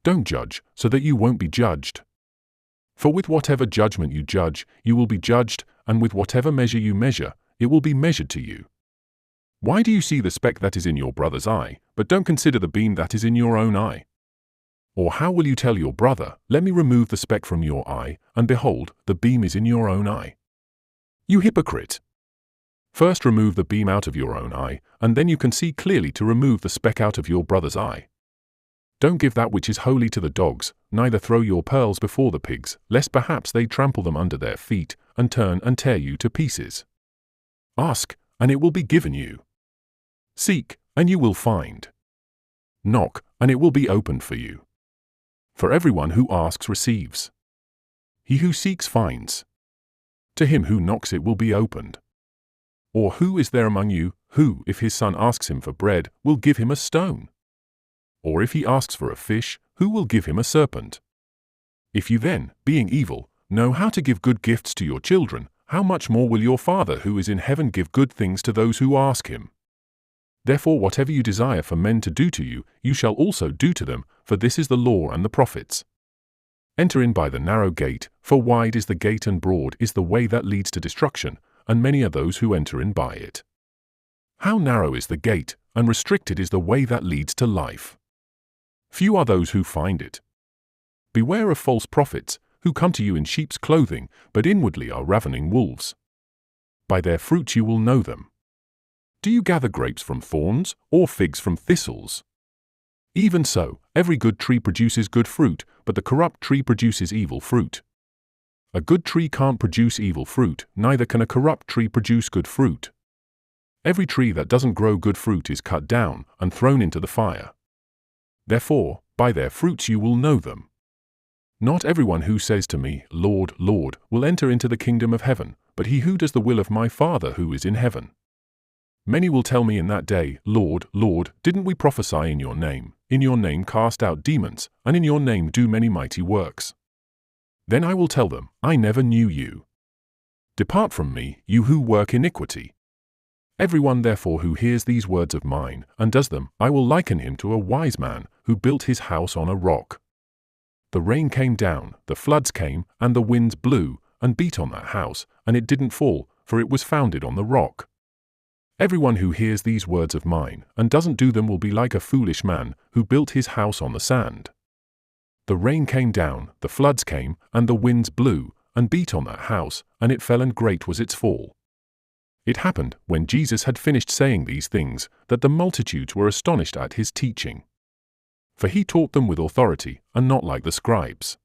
Don't judge, so that you won't be judged. For with whatever judgment you judge, you will be judged, and with whatever measure you measure, it will be measured to you. Why do you see the speck that is in your brother's eye, but don't consider the beam that is in your own eye? Or how will you tell your brother, let me remove the speck from your eye, and behold, the beam is in your own eye? You hypocrite! First remove the beam out of your own eye, and then you can see clearly to remove the speck out of your brother's eye. Don't give that which is holy to the dogs, neither throw your pearls before the pigs, lest perhaps they trample them under their feet, and turn and tear you to pieces. Ask, and it will be given you. Seek, and you will find. Knock, and it will be opened for you. For everyone who asks receives. He who seeks finds. To him who knocks it will be opened. Or who is there among you, who, if his son asks him for bread, will give him a stone? Or if he asks for a fish, who will give him a serpent? If you then, being evil, know how to give good gifts to your children, how much more will your Father who is in heaven give good things to those who ask him? Therefore whatever you desire for men to do to you, you shall also do to them, for this is the law and the prophets. Enter in by the narrow gate, for wide is the gate and broad is the way that leads to destruction, and many are those who enter in by it. How narrow is the gate, and restricted is the way that leads to life. Few are those who find it. Beware of false prophets, who come to you in sheep's clothing, but inwardly are ravening wolves. By their fruits you will know them. Do you gather grapes from thorns, or figs from thistles? Even so, every good tree produces good fruit, but the corrupt tree produces evil fruit. A good tree can't produce evil fruit, neither can a corrupt tree produce good fruit. Every tree that doesn't grow good fruit is cut down and thrown into the fire. Therefore, by their fruits you will know them. Not everyone who says to me, Lord, Lord, will enter into the kingdom of heaven, but he who does the will of my Father who is in heaven. Many will tell me in that day, Lord, Lord, didn't we prophesy in your name cast out demons, and in your name do many mighty works? Then I will tell them, I never knew you. Depart from me, you who work iniquity. Everyone therefore who hears these words of mine, and does them, I will liken him to a wise man, who built his house on a rock. The rain came down, the floods came, and the winds blew, and beat on that house, and it didn't fall, for it was founded on the rock. Everyone who hears these words of mine, and doesn't do them will be like a foolish man, who built his house on the sand. The rain came down, the floods came, and the winds blew, and beat on that house, and it fell, and great was its fall. It happened, when Jesus had finished saying these things, that the multitudes were astonished at his teaching. For he taught them with authority, and not like the scribes.